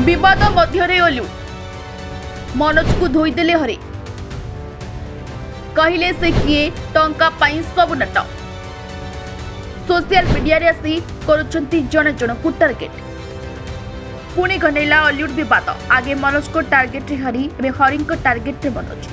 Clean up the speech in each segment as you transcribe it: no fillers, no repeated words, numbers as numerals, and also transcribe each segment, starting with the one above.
विवाद मध्य ओल्यू मनोज को धोईदेले हरे कहले से किए टंका पाई सब नाट सोशल मीडिया रे आसी करुछंती जण जण को टार्गेट पुणी घनेला हॉलीवुड विवाद आगे मनोज को टार्गेट रे हरी एवं हरी को टार्गेट रे मनोज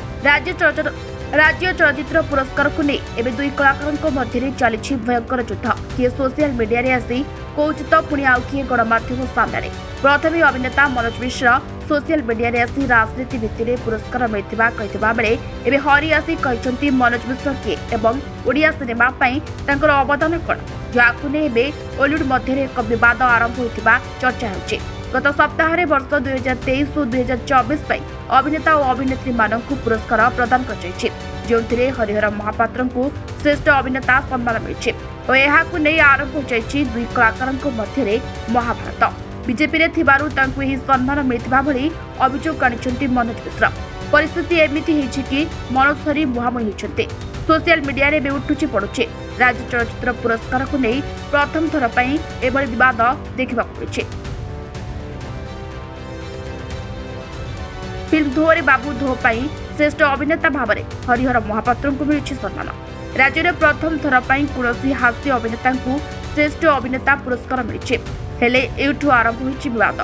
राज्य चलचित्र पुरस्कार को नहीं एवं दुई कलाकार मध्य चली भयंकर युद्ध किए सोशल मीडिया रे आसी कौच तो पुणी आउ किए गणमाध्यम सामने प्रथम अभिनेता मनोज मिश्रा सोशल मीडिया रे आसी राजनीति भित्ति पुरस्कार मिलता कहता बेले एवं हरी आसी कहते मनोज मिश्रा किए एवं ओडिया सिनेमा तांकर अवदान कौन जहां नहीं ओलीवुड मध्य एक विवाद आरंभ होता चर्चा हो गत सप्ताह वर्ष 2023 और 2024 अभिनेता और अभिनेत्री मानक पुरस्कार प्रदान कर जो हरिहर महापात्र को श्रेष्ठ अभिनेता सम्मान मिली और यह आरंभ हो दुई कलाकार मध्य महाभारत बीजेपी रे थिबारु तांकु एही सम्मान मिलथिबा भली अभियोग आनिछंती मनोज मिश्रा परिस्थिति एमिति हेछि कि मनोज हरी मुहामुही होछंते सोशल मीडिया रे उठुची पड़ुछे राज्य चलचित्र पुरस्कार को नहीं प्रथम थर पई एभली विवाद देखिबा मिलुछे फिल्म धोरे बाबू धो पई श्रेष्ठ अभिनेता भाव में हरिहर महापात्र को मिलुछे सम्मान राज्य रे प्रथम थर पई कुरसी हास्य अभिनेता को श्रेष्ठ अभिनेता पुरस्कार मिलुछे हेले एठू आरंभ होइछि विवाद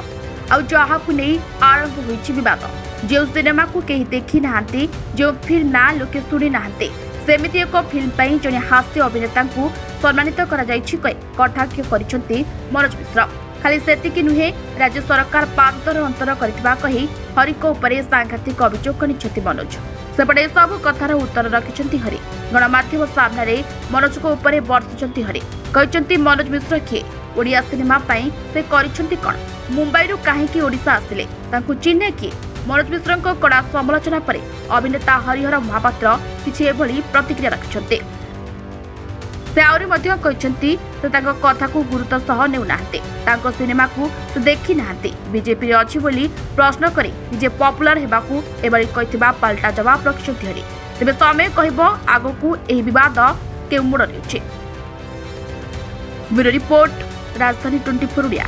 आउ जहाकु नहीं आरंभ होइछि विवाद जो सिनेमा को कहीं देखी नाहांती जो फिल्म ना लोके सुनी नाहांती सेमिति एक फिल्म पई जने हास्य अभिनेता को सम्मानित करा जाइछि कटाक्ष करिसंती मनोज मिश्रा खाली सेतिकी नुहे राज्य सरकार पांतर अंतर करथिबा कही हरि को ऊपर सांघातिक अभियोग करिसंती मनोज सेपटे सब कथार उत्तर रखिसंती हरि गणमाध्यम सामने मनोज को ऊपर बर्षुचंती हरि कहते मनोज मिश्रा किए ओडिया सिनेमा से करिसंती कौन मुंबई रु कहीं ओडिशा आसिले तांकु चिन्हे किए मनोज मिश्रा कड़ा समालोचना पर अभिनेता हरिहर महापात्र किछि एभली प्रतिक्रिया रखिसंती से आउरी मध्य कहते से तांको कथा को गुरुत्व सह नेउ नाहंते तांको सिनेमा को से देखी नाहंते बीजेपी रे अछि बोली प्रश्न करी जे पॉपुलर हेबाकू एभली कहितबा पाल्टा जवाब रखिसंती हरि तेबे समय कहबो आगो को एही विवाद के मुड़ नेउछि ब्यूरो रिपोर्ट राजधानी 24 ओडिया।